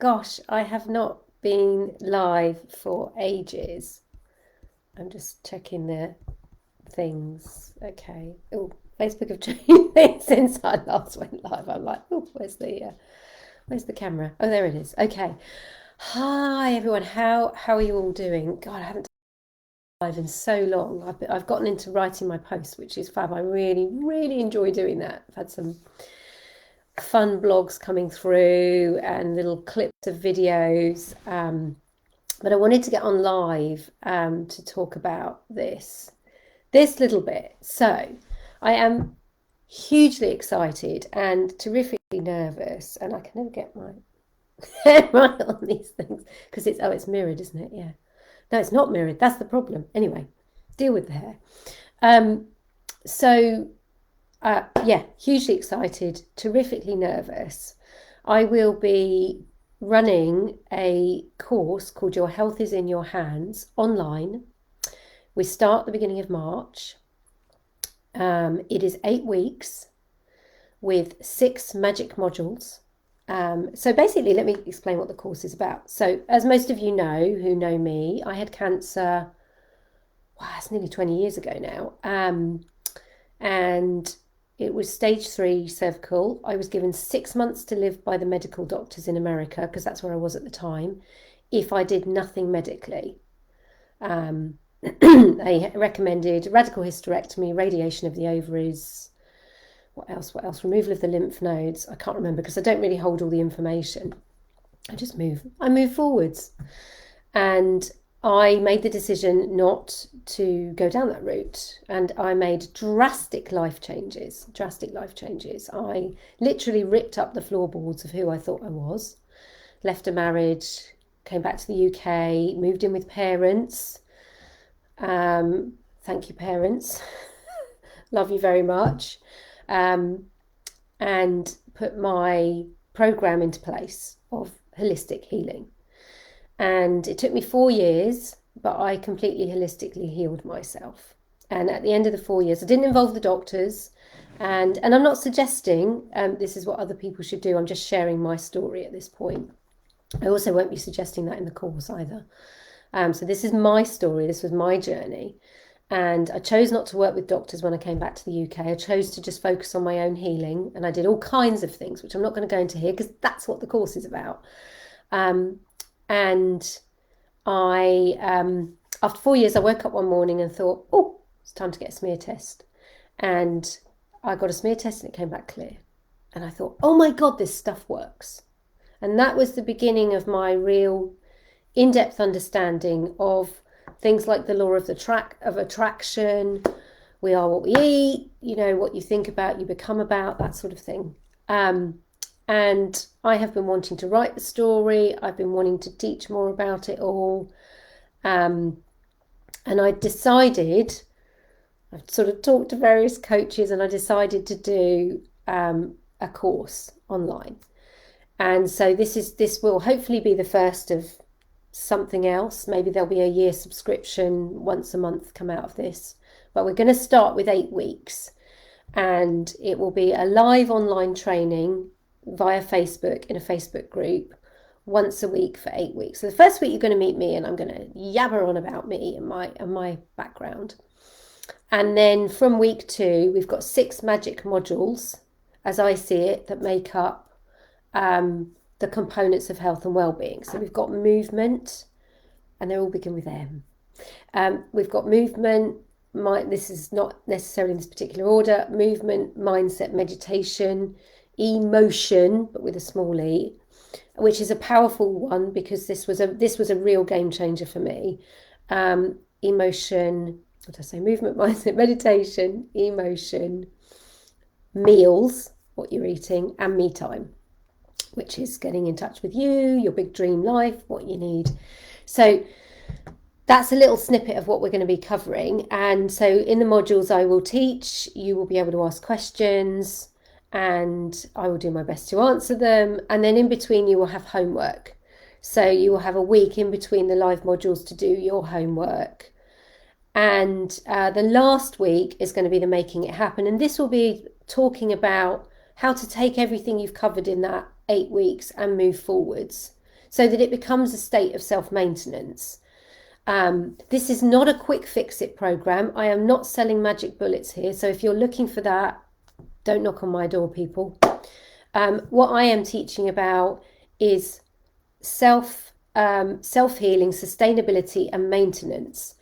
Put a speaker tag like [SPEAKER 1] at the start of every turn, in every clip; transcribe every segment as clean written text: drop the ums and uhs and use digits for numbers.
[SPEAKER 1] Gosh, I have not been live for ages. I'm just checking the things. Okay. Oh, Facebook have changed things since I last went live. I'm like, oh, where's the camera? Oh, there it is. Okay. Hi everyone. How are you all doing? God, I haven't done live in so long. I've gotten into writing my posts, which is fab. I really enjoy doing that. I've had some fun blogs coming through and little clips of videos. But I wanted to get on live to talk about this little bit. So I am hugely excited and terrifically nervous, and I can never get my head right on these things because it's mirrored, isn't it? Yeah. No, it's not mirrored. That's the problem. Anyway, deal with the hair. Um, so yeah, hugely excited, terrifically nervous. I will be running a course called Your Health is in Your Hands online. We start at the beginning of March. It is 8 weeks with 6 magic modules. So basically, let me explain what the course is about. So as most of you know who know me, I had cancer, wow, it's nearly 20 years ago now. And it was stage 3 cervical. I was given 6 months to live by the medical doctors in America, because that's where I was at the time, if I did nothing medically. They recommended radical hysterectomy, radiation of the ovaries, what else? Removal of the lymph nodes. I can't remember because I don't really hold all the information. I move forwards. And I made the decision not to go down that route, and I made drastic life changes. I literally ripped up the floorboards of who I thought I was, left a marriage, came back to the UK, moved in with parents. Thank you, parents. Love you very much. And put my program into place of holistic healing. And it took me 4 years, but I completely holistically healed myself. And at the end of the 4 years, I didn't involve the doctors. And I'm not suggesting this is what other people should do. I'm just sharing my story at this point. I also won't be suggesting that in the course either. So this is my story. This was my journey. And I chose not to work with doctors when I came back to the UK. I chose to just focus on my own healing. And I did all kinds of things, which I'm not going to go into here because that's what the course is about. And after 4 years, I woke up one morning and thought, oh, it's time to get a smear test. And I got a smear test and it came back clear. And I thought, oh my God, this stuff works. And that was the beginning of my real in-depth understanding of things like the law of attraction. We are what we eat, what you think about, you become about, that sort of thing. And I have been wanting to write the story. I've been wanting to teach more about it all. And I decided, I've sort of talked to various coaches, and I decided to do a course online. And so this will hopefully be the first of something else. Maybe there'll be a year subscription once a month come out of this. But we're going to start with 8 weeks. And it will be a live online training via Facebook in a Facebook group once a week for 8 weeks. So the first week you're going to meet me, and I'm going to yabber on about me and my background. And then from week 2, we've got 6 magic modules, as I see it, that make up the components of health and well-being. So we've got movement, and they all begin with M. We've got movement. This is not necessarily in this particular order. Movement, mindset, meditation, emotion, but with a small e, which is a powerful one because this was a real game changer for me. Emotion, what did I say? Movement, mindset, meditation, emotion, meals, what you're eating, and me time, which is getting in touch with you, your big dream life, what you need. So that's a little snippet of what we're going to be covering. And so in the modules I will teach, you will be able to ask questions, and I will do my best to answer them. And then in between you will have homework. So you will have a week in between the live modules to do your homework. And the last week is going to be the making it happen. And this will be talking about how to take everything you've covered in that 8 weeks and move forwards. so that it becomes a state of self-maintenance. This is not a quick fix-it program. I am not selling magic bullets here. So if you're looking for that, don't knock on my door, people. What I am teaching about is self-healing, sustainability, and maintenance.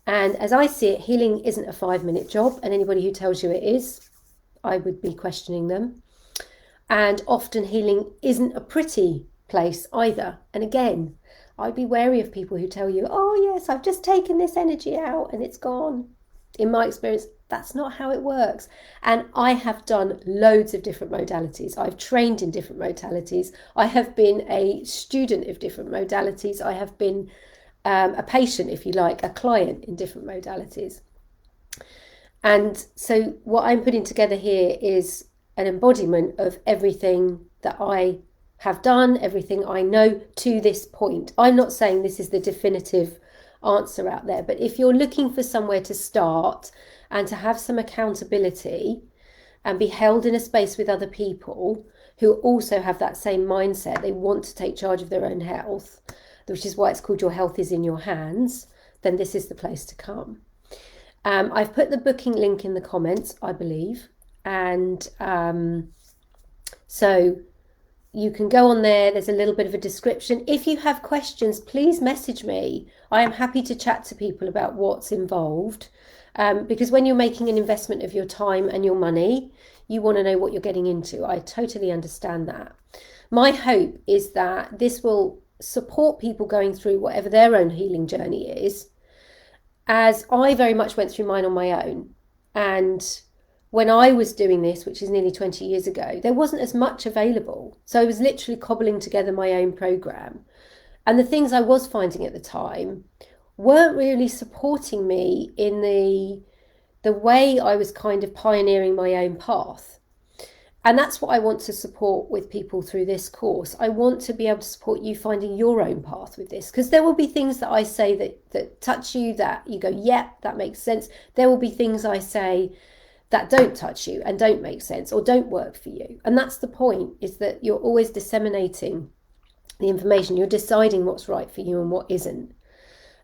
[SPEAKER 1] And as I see it, healing isn't a 5-minute job. And anybody who tells you it is, I would be questioning them. And often healing isn't a pretty place either. And again, I'd be wary of people who tell you, oh yes, I've just taken this energy out and it's gone. In my experience, that's not how it works. And I have done loads of different modalities. I've trained in different modalities. I have been a student of different modalities. I have been a patient, if you like, a client in different modalities. And so what I'm putting together here is an embodiment of everything that I have done, everything I know to this point. I'm not saying this is the definitive answer out there, but if you're looking for somewhere to start and to have some accountability and be held in a space with other people who also have that same mindset, they want to take charge of their own health, which is why it's called Your Health is in Your Hands, then this is the place to come. I've put the booking link in the comments, I believe, and so you can go on there. There's a little bit of a description. If you have questions, please message me. I am happy to chat to people about what's involved, because when you're making an investment of your time and your money, you want to know what you're getting into. I totally understand that. My hope is that this will support people going through whatever their own healing journey is, as I very much went through mine on my own. And when I was doing this, which is nearly 20 years ago, there wasn't as much available. So I was literally cobbling together my own program. And the things I was finding at the time weren't really supporting me in the way I was kind of pioneering my own path. And that's what I want to support with people through this course. I want to be able to support you finding your own path with this, because there will be things that I say that touch you, that you go, yeah, that makes sense. There will be things I say that don't touch you and don't make sense or don't work for you. And that's the point, is that you're always disseminating the information. You're deciding what's right for you and what isn't.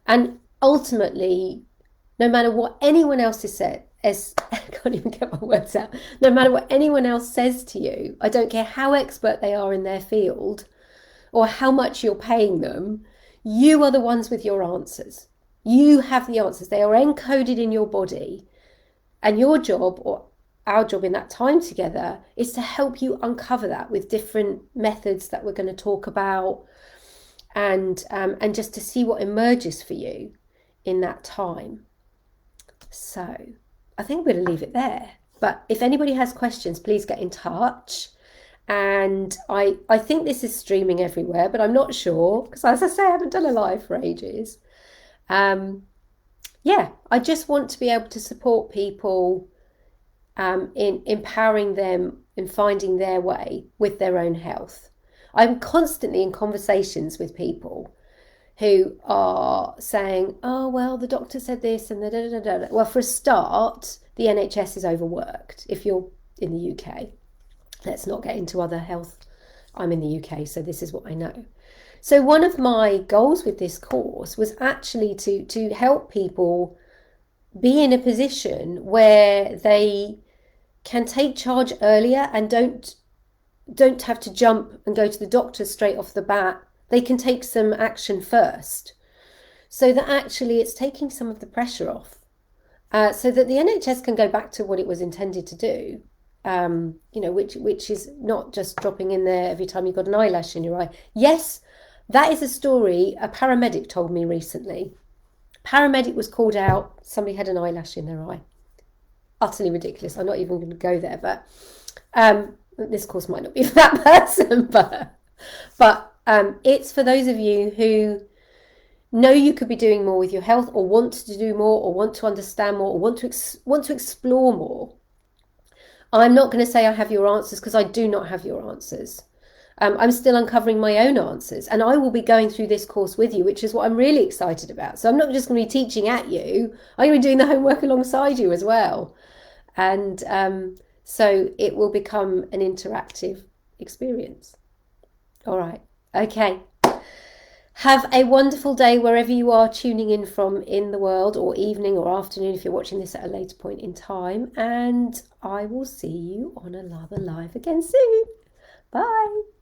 [SPEAKER 1] And ultimately, no matter what anyone else has said, I can't even get my words out. No matter what anyone else says to you, I don't care how expert they are in their field or how much you're paying them, you are the ones with your answers. You have the answers. They are encoded in your body. And your job, or our job in that time together, is to help you uncover that with different methods that we're going to talk about, and just to see what emerges for you in that time. So I think I'm going to leave it there. But if anybody has questions, please get in touch. And I think this is streaming everywhere, but I'm not sure, because as I say, I haven't done a live for ages. Yeah, I just want to be able to support people in empowering them in finding their way with their own health. I'm constantly in conversations with people who are saying, oh, well, the doctor said this and da da da da. Well, for a start, the NHS is overworked if you're in the UK. Let's not get into other health. I'm in the UK, so this is what I know. So one of my goals with this course was actually to help people be in a position where they can take charge earlier and don't have to jump and go to the doctor straight off the bat. They can take some action first, so that actually it's taking some of the pressure off, so that the NHS can go back to what it was intended to do, which is not just dropping in there every time you've got an eyelash in your eye. Yes, that is a story a paramedic told me recently. Paramedic was called out, somebody had an eyelash in their eye. Utterly ridiculous. I'm not even going to go there, but this course might not be for that person, but it's for those of you who know you could be doing more with your health, or want to do more, or want to understand more, or want to explore more. I'm not going to say I have your answers, because I do not have your answers. I'm still uncovering my own answers, and I will be going through this course with you, which is what I'm really excited about. So I'm not just going to be teaching at you, I'm going to be doing the homework alongside you as well. And so it will become an interactive experience. All right. Okay. Have a wonderful day wherever you are tuning in from in the world, or evening or afternoon if you're watching this at a later point in time. And I will see you on another live again soon. Bye.